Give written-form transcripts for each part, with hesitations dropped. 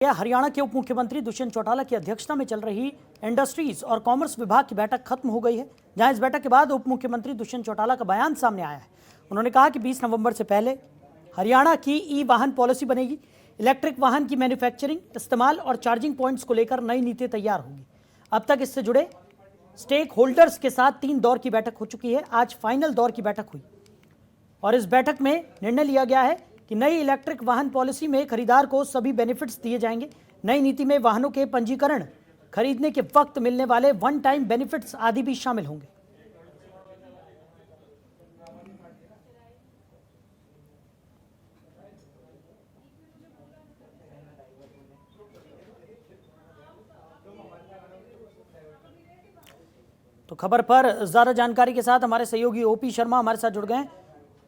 हरियाणा के उप मुख्यमंत्री दुष्यंत चौटाला की अध्यक्षता में चल रही इंडस्ट्रीज और कॉमर्स विभाग की बैठक खत्म हो गई है, जहां इस बैठक के बाद उप मुख्यमंत्री दुष्यंत चौटाला का बयान सामने आया है। उन्होंने कहा कि 20 नवंबर से पहले हरियाणा की ई वाहन पॉलिसी बनेगी। इलेक्ट्रिक वाहन की मैन्युफैक्चरिंग, इस्तेमाल और चार्जिंग पॉइंट्स को लेकर नई नीति तैयार होगी। अब तक इससे जुड़े स्टेक होल्डर्स के साथ 3 दौर की बैठक हो चुकी है। आज फाइनल दौर की बैठक हुई और इस बैठक में निर्णय लिया गया है कि नई इलेक्ट्रिक वाहन पॉलिसी में खरीदार को सभी बेनिफिट्स दिए जाएंगे। नई नीति में वाहनों के पंजीकरण, खरीदने के वक्त मिलने वाले वन टाइम बेनिफिट्स आदि भी शामिल होंगे। तो खबर पर ज्यादा जानकारी के साथ हमारे सहयोगी ओपी शर्मा हमारे साथ जुड़ गए हैं।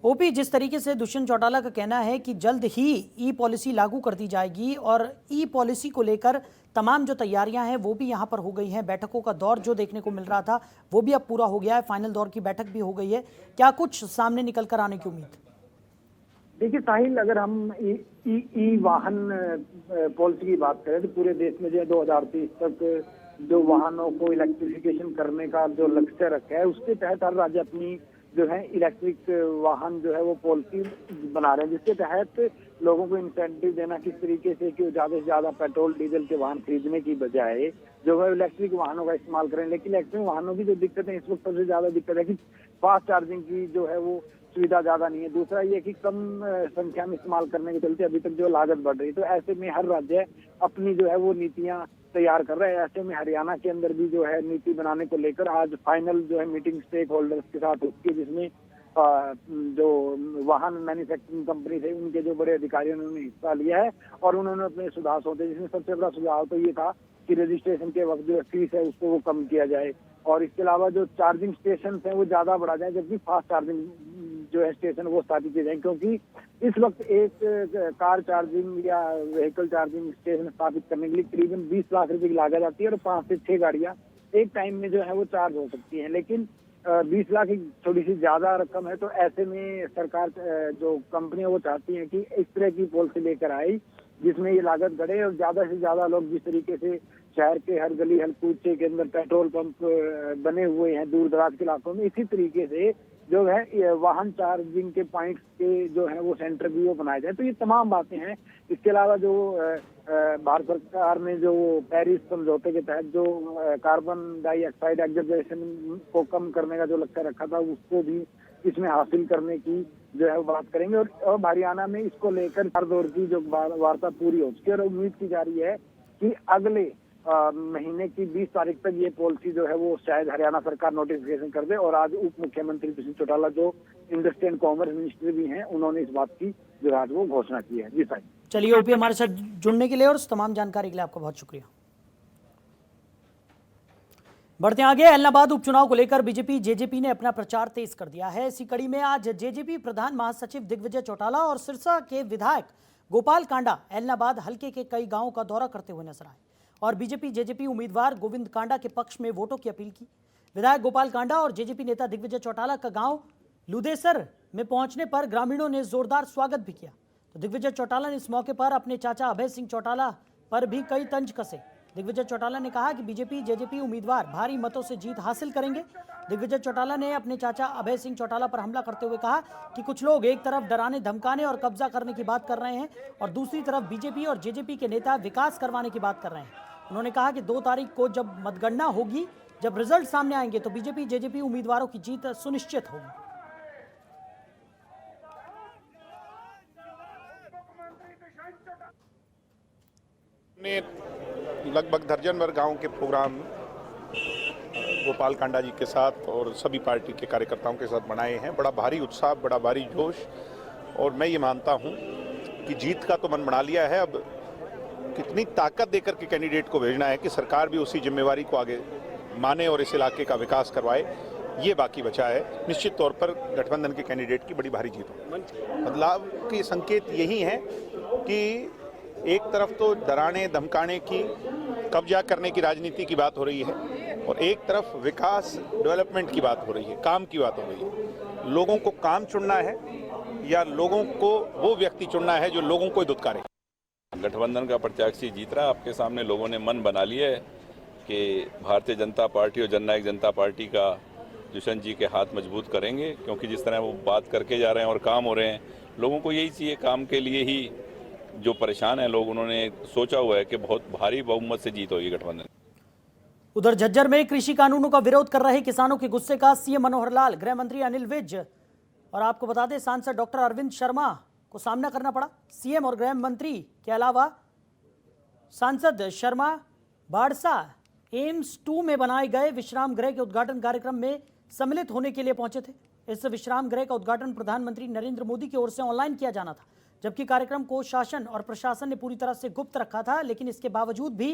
ओपी, जिस तरीके से दुष्यंत चौटाला का कहना है कि जल्द ही ई पॉलिसी लागू कर दी जाएगी और ई पॉलिसी को लेकर तमाम जो तैयारियां हैं वो भी यहां पर हो गई हैं। बैठकों का दौर जो देखने को मिल रहा था वो भी अब पूरा हो गया है, फाइनल दौर की बैठक भी हो गई है। क्या कुछ सामने निकल कर आने की उम्मीद? देखिए साहिल, अगर हम ई वाहन पॉलिसी की बात करें तो पूरे देश में जो है 2030 तक जो वाहनों को इलेक्ट्रिफिकेशन करने का जो लक्ष्य रखा है, उसके तहत हर राज्य अपनी जो है इलेक्ट्रिक वाहन जो है वो पॉलिसी बना रहे हैं, जिसके तहत लोगों को इंसेंटिव देना किस तरीके से कि ज्यादा से ज्यादा पेट्रोल डीजल के वाहन खरीदने की बजाय जो है इलेक्ट्रिक वाहनों का इस्तेमाल करें। लेकिन इलेक्ट्रिक वाहनों की जो दिक्कत है इस वक्त, सबसे ज्यादा दिक्कत है कि फास्ट चार्जिंग की जो है वो सुविधा ज्यादा नहीं है। दूसरा ये कि कम संख्या में इस्तेमाल करने के चलते अभी तक जो लागत बढ़ रही है। तो ऐसे में हर राज्य अपनी जो है वो नीतियां तैयार कर रहे हैं। ऐसे में हरियाणा के अंदर भी जो है नीति बनाने को लेकर आज फाइनल जो है मीटिंग स्टेक होल्डर्स के साथ होती है, जिसमें जो वाहन मैन्युफैक्चरिंग कंपनी थे उनके जो बड़े अधिकारियों ने उन्होंने हिस्सा लिया है और उन्होंने अपने सुधार सोचे, जिसमें सबसे बड़ा सुझाव तो ये था कि रजिस्ट्रेशन के वक्त जो फीस है उसको वो कम किया जाए और इसके अलावा जो चार्जिंग स्टेशन है वो ज्यादा बढ़ा जाए, जबकि फास्ट चार्जिंग जो है स्टेशन वो स्थापित किए जाए। क्योंकि इस वक्त एक कार चार्जिंग या व्हीकल चार्जिंग स्टेशन स्थापित करने के लिए करीबन 20 लाख रुपए की लागत आती है और 5 से 6 गाड़ियां एक टाइम में जो है वो चार्ज हो सकती हैं। लेकिन 20 लाख एक थोड़ी सी ज्यादा रकम है। तो ऐसे में सरकार जो कंपनी है वो चाहती है कि इस तरह की पॉलिसी लेकर आई जिसमें ये लागत बढ़े और ज्यादा से ज्यादा लोग, जिस तरीके से शहर के हर गली हर कूचे के अंदर पेट्रोल पंप बने हुए हैं दूर दराज के इलाकों में, इसी तरीके से जो है वाहन चार्जिंग के पॉइंट्स के जो है वो सेंटर भी वो बनाए जाए। तो ये तमाम बातें हैं। इसके अलावा जो भारत सरकार ने जो पेरिस समझौते के तहत जो कार्बन डाइऑक्साइड एग्जर्वेशन को कम करने का जो लक्ष्य रखा था उसको भी इसमें हासिल करने की जो है बात करेंगे। और अब हरियाणा में इसको लेकर हर दौर की जो वार्ता पूरी हो चुकी है और उम्मीद की जा रही है कि अगले महीने की 20 तारीख तक ये पॉलिसी जो है वो शायद हरियाणा सरकार नोटिफिकेशन कर दे। और आज उप मुख्यमंत्री दुष्यंत चौटाला जो इंडस्ट्री एंड कॉमर्स मिनिस्टर भी हैं, उन्होंने इस बात की जो आज वो घोषणा की है। जी साहब, चलिए ओपी, हमारे साथ जुड़ने के लिए और तमाम जानकारी के लिए आपका बहुत शुक्रिया। बढ़ते आगे, एलनाबाद उपचुनाव को लेकर बीजेपी जेजेपी ने अपना प्रचार तेज कर दिया है। इसी कड़ी में आज जेजेपी प्रधान महासचिव दिग्विजय चौटाला और सिरसा के विधायक गोपाल कांडा एलनाबाद हल्के के कई गांवों का दौरा करते हुए नजर आए और बीजेपी जेजेपी उम्मीदवार गोविंद कांडा के पक्ष में वोटों की अपील की। विधायक गोपाल कांडा और जेजेपी नेता दिग्विजय चौटाला का गांव लुदेसर में पहुंचने पर ग्रामीणों ने जोरदार स्वागत भी किया। तो दिग्विजय चौटाला ने इस मौके पर अपने चाचा अभय सिंह चौटाला पर भी कई तंज कसे। दिग्विजय चौटाला ने कहा कि बीजेपी जेजेपी उम्मीदवार भारी मतों से जीत हासिल करेंगे। दिग्विजय चौटाला ने अपने चाचा अभय सिंह चौटाला पर हमला करते हुए कहा कि कुछ लोग एक तरफ डराने, धमकाने और कब्जा करने की बात कर रहे हैं और दूसरी तरफ बीजेपी और जेजेपी के नेता विकास करवाने की बात कर रहे हैं। उन्होंने कहा कि 2 तारीख को जब मतगणना होगी, जब रिजल्ट सामने आएंगे तो बीजेपी जेजेपी उम्मीदवारों की जीत सुनिश्चित होगी। ने लगभग दर्जन भर गांव के प्रोग्राम गोपाल कांडा जी के साथ और सभी पार्टी के कार्यकर्ताओं के साथ बनाए हैं। बड़ा भारी उत्साह, बड़ा भारी जोश और मैं ये मानता हूं कि जीत का तो मन बना लिया है। अब कितनी ताकत देकर के कैंडिडेट को भेजना है कि सरकार भी उसी जिम्मेवारी को आगे माने और इस इलाके का विकास करवाए, ये बाकी बचा है। निश्चित तौर पर गठबंधन के कैंडिडेट की बड़ी भारी जीत हो। बदलाव के संकेत यही हैं कि एक तरफ तो डराने धमकाने की, कब्जा करने की राजनीति की बात हो रही है और एक तरफ विकास डेवलपमेंट की बात हो रही है, काम की बात हो रही है। लोगों को काम चुनना है या लोगों को वो व्यक्ति चुनना है जो लोगों को दुत्कारे। गठबंधन का प्रत्याशी जीत रहा है। आपके सामने लोगों ने मन बना लिया है कि भारतीय जनता पार्टी और जननायक जनता पार्टी का दुष्यंत जी के हाथ मजबूत करेंगे, क्योंकि जिस तरह वो बात करके जा रहे हैं और काम हो रहे हैं, लोगों को यही चाहिए। काम के लिए ही जो परेशान हैं लोग, उन्होंने सोचा हुआ है कि बहुत भारी बहुमत से जीत होगी गठबंधन। उधर झज्जर में कृषि कानूनों का विरोध कर रहे किसानों के गुस्से का सीएम मनोहर लाल, गृह मंत्री अनिल विज और आपको बता दें सांसद डॉक्टर अरविंद शर्मा को सामना करना पड़ा। सीएम और गृह मंत्री के अलावा सांसद शर्मा बाड़सा एम्स 2 में बनाए गए विश्राम गृह के उद्घाटन कार्यक्रम में सम्मिलित होने के लिए पहुंचे थे। इस विश्राम गृह का उद्घाटन प्रधानमंत्री नरेंद्र मोदी की ओर से ऑनलाइन किया जाना था, जबकि कार्यक्रम को शासन और प्रशासन ने पूरी तरह से गुप्त रखा था। लेकिन इसके बावजूद भी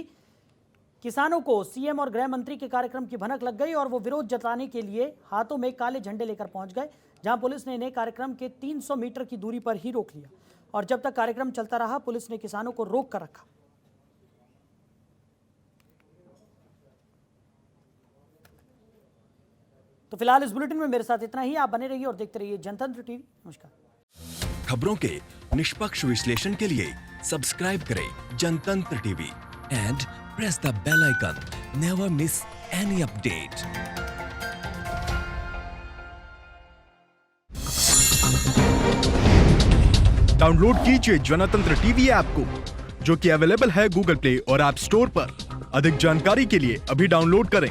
किसानों को सीएम और गृह मंत्री के कार्यक्रम की भनक लग गई और वो विरोध जताने के लिए हाथों में काले झंडे लेकर पहुंच गए, जहां पुलिस ने इन्हें कार्यक्रम के 300 मीटर की दूरी पर ही रोक लिया और जब तक कार्यक्रम चलता रहा पुलिस ने किसानों को रोक कर रखा। तो फिलहाल इस बुलेटिन में मेरे साथ इतना ही। आप बने रहिए और देखते रहिए जनतंत्र टीवी। नमस्कार। खबरों के निष्पक्ष विश्लेषण के लिए सब्सक्राइब करें Jantantra TV and press the bell icon. Never miss any update. Download कीजिए जनतंत्र टीवी ऐप को, जो कि अवेलेबल है गूगल प्ले और ऐप स्टोर पर। अधिक जानकारी के लिए अभी डाउनलोड करें।